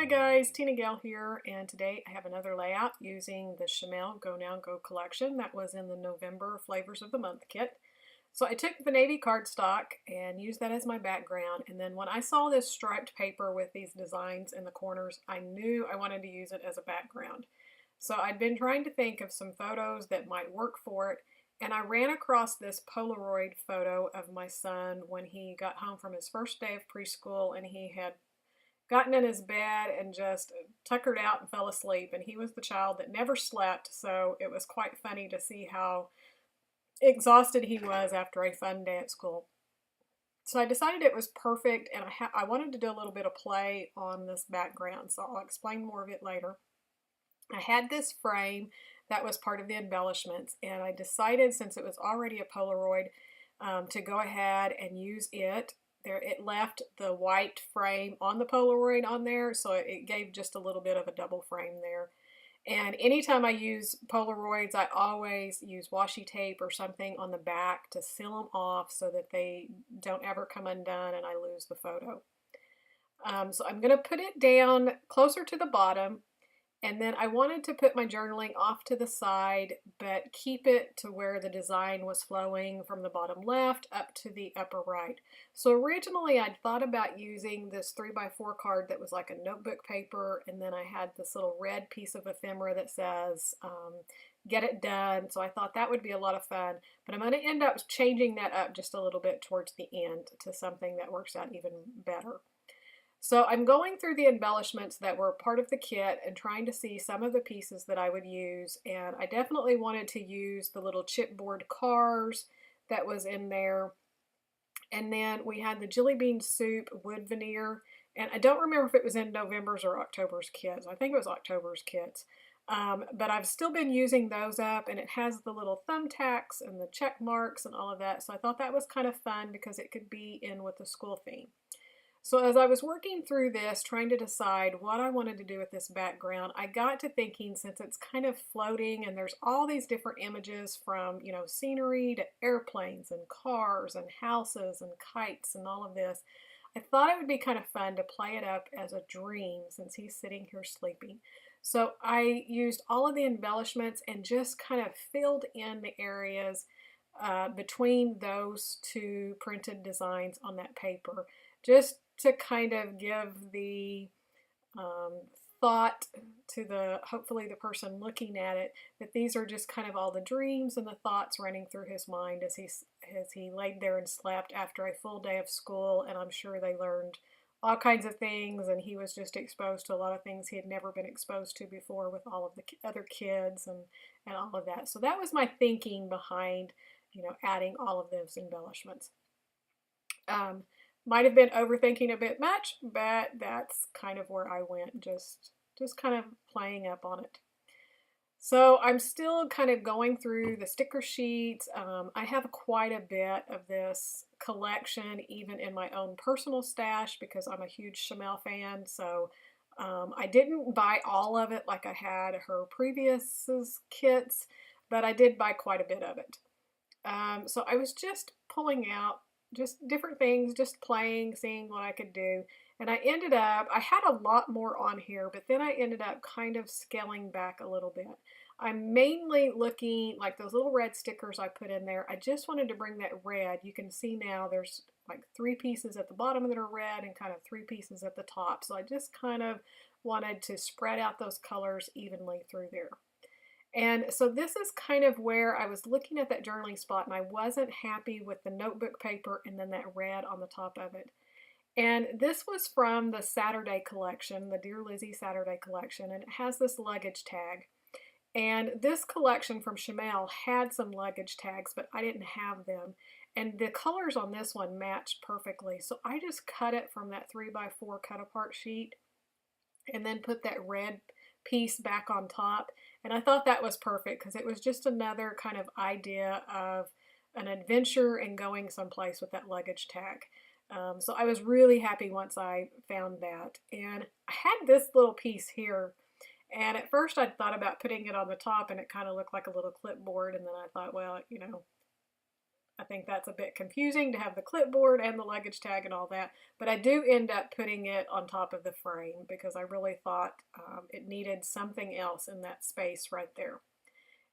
guys, TinaGale here, and today I have another layout using the Chanel Go Now Go collection that was in the November Flavors of the Month kit. So I took the navy cardstock and used that as my background, and then when I saw this striped paper with these designs in the corners, I knew I wanted to use it as a background. So I'd been trying to think of some photos that might work for it, and I ran across this Polaroid photo of my son when he got home from his first day of preschool, and he had gotten in his bed and just tuckered out and fell asleep. And he was the child that never slept, so it was quite funny to see how exhausted he was after a fun day at school. So I decided it was perfect, and I wanted to do a little bit of play on this background, so I'll explain more of it later. I had this frame that was part of the embellishments, and I decided, since it was already a Polaroid, to go ahead and use it. It left the white frame on the Polaroid on there, so it gave just a little bit of a double frame there. And anytime I use Polaroids, I always use washi tape or something on the back to seal them off so that they don't ever come undone and I lose the photo. So I'm going to put it down closer to the bottom, and then I wanted to put my journaling off to the side, but keep it to where the design was flowing from the bottom left up to the upper right. So originally I'd thought about using this 3x4 card that was like a notebook paper, and then I had this little red piece of ephemera that says, get it done. So I thought that would be a lot of fun, but I'm going to end up changing that up just a little bit towards the end to something that works out even better. So I'm going through the embellishments that were part of the kit and trying to see some of the pieces that I would use, and I definitely wanted to use the little chipboard cars that was in there. And then we had the jelly bean soup wood veneer, and I don't remember if it was in November's or October's kits. I think it was October's kits. But I've still been using those up, and it has the little thumbtacks and the check marks and all of that, so I thought that was kind of fun because it could be in with the school theme. So as I was working through this, trying to decide what I wanted to do with this background, I got to thinking, since it's kind of floating and there's all these different images from, scenery to airplanes and cars and houses and kites and all of this, I thought it would be kind of fun to play it up as a dream since he's sitting here sleeping. So I used all of the embellishments and just kind of filled in the areas between those two printed designs on that paper, just to kind of give the thought to hopefully the person looking at it, that these are just kind of all the dreams and the thoughts running through his mind as he laid there and slept after a full day of school. And I'm sure they learned all kinds of things, and he was just exposed to a lot of things he had never been exposed to before with all of the other kids and all of that. So that was my thinking behind, adding all of those embellishments. Might have been overthinking a bit much, but that's kind of where I went, just kind of playing up on it. So I'm still kind of going through the sticker sheets. I have quite a bit of this collection, even in my own personal stash, because I'm a huge Chanel fan. So I didn't buy all of it like I had her previous kits, but I did buy quite a bit of it. So I was just pulling out just different things, just playing, seeing what I could do. And I had a lot more on here, but then I ended up kind of scaling back a little bit. I'm mainly looking like those little red stickers I put in there. I just wanted to bring that red. You can see now there's like 3 pieces at the bottom that are red and kind of 3 pieces at the top. So I just kind of wanted to spread out those colors evenly through there. And so this is kind of where I was looking at that journaling spot, and I wasn't happy with the notebook paper and then that red on the top of it. And this was from the Saturday collection, the Dear Lizzie Saturday collection, and it has this luggage tag. And this collection from Chanel had some luggage tags, but I didn't have them. And the colors on this one matched perfectly. So I just cut it from that 3x4 cut apart sheet and then put that red piece back on top. And I thought that was perfect because it was just another kind of idea of an adventure and going someplace with that luggage tag. So I was really happy once I found that. And I had this little piece here, and at first I thought about putting it on the top, and it kind of looked like a little clipboard. And then I thought, well, I think that's a bit confusing to have the clipboard and the luggage tag and all that, but I do end up putting it on top of the frame because I really thought it needed something else in that space right there.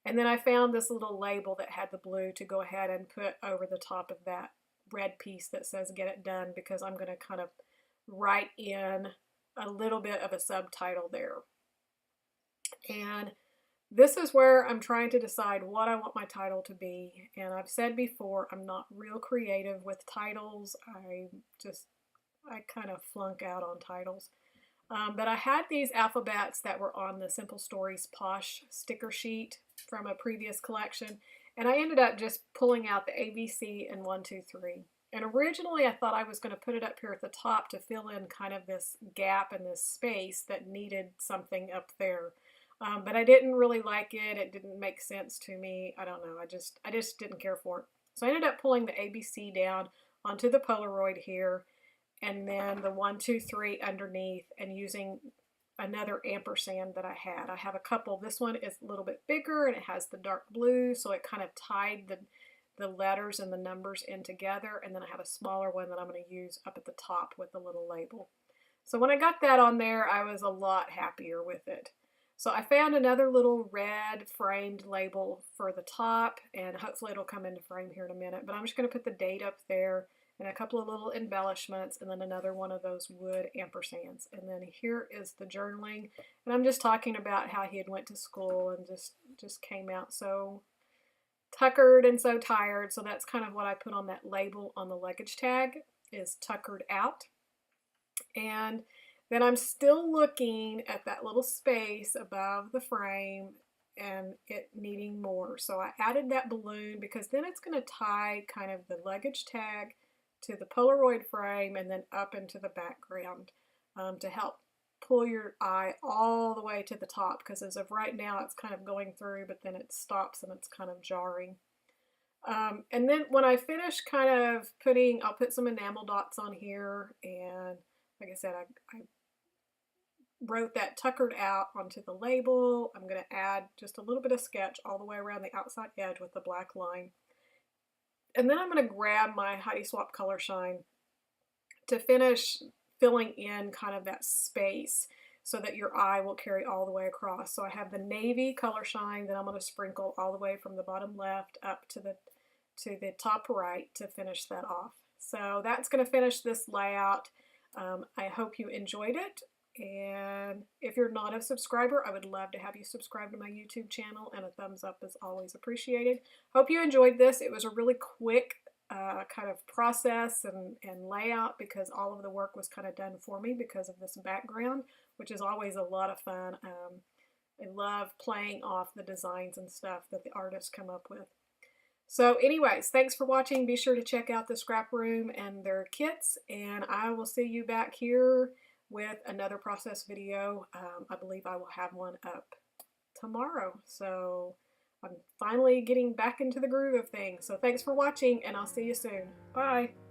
And then I found this little label that had the blue to go ahead and put over the top of that red piece that says "Get It Done," because I'm going to kind of write in a little bit of a subtitle there. And this is where I'm trying to decide what I want my title to be. And I've said before, I'm not real creative with titles. I kind of flunk out on titles. But I had these alphabets that were on the Simple Stories Posh sticker sheet from a previous collection, and I ended up just pulling out the ABC and 123. And originally I thought I was going to put it up here at the top to fill in kind of this gap and this space that needed something up there. But I didn't really like it. It didn't make sense to me. I don't know. I just didn't care for it. So I ended up pulling the ABC down onto the Polaroid here, and then the 123 underneath, and using another ampersand that I had. I have a couple. This one is a little bit bigger and it has the dark blue, so it kind of tied the letters and the numbers in together. And then I have a smaller one that I'm going to use up at the top with the little label. So when I got that on there, I was a lot happier with it. So I found another little red framed label for the top, and hopefully it'll come into frame here in a minute, but I'm just going to put the date up there and a couple of little embellishments, and then another one of those wood ampersands. And then here is the journaling, and I'm just talking about how he had went to school and just came out so tuckered and so tired. So that's kind of what I put on that label on the luggage tag, is tuckered out. And then I'm still looking at that little space above the frame and it needing more. So I added that balloon because then it's going to tie kind of the luggage tag to the Polaroid frame and then up into the background to help pull your eye all the way to the top, because as of right now it's kind of going through, but then it stops and it's kind of jarring. And then when I finish kind of I'll put some enamel dots on here, and like I said, I wrote that tuckered out onto the label. I'm going to add just a little bit of sketch all the way around the outside edge with the black line. And then I'm going to grab my Heidi Swapp Color Shine to finish filling in kind of that space so that your eye will carry all the way across. So I have the navy Color Shine that I'm going to sprinkle all the way from the bottom left up to the top right to finish that off. So that's going to finish this layout. I hope you enjoyed it. And if you're not a subscriber, I would love to have you subscribe to my YouTube channel, and a thumbs up is always appreciated. Hope you enjoyed this. It was a really quick kind of process and layout, because all of the work was kind of done for me because of this background, which is always a lot of fun. I love playing off the designs and stuff that the artists come up with. So anyways, thanks for watching. Be sure to check out the Scrap Room and their kits, and I will see you back here with another process video. I believe I will have one up tomorrow. So I'm finally getting back into the groove of things. So thanks for watching, and I'll see you soon. Bye.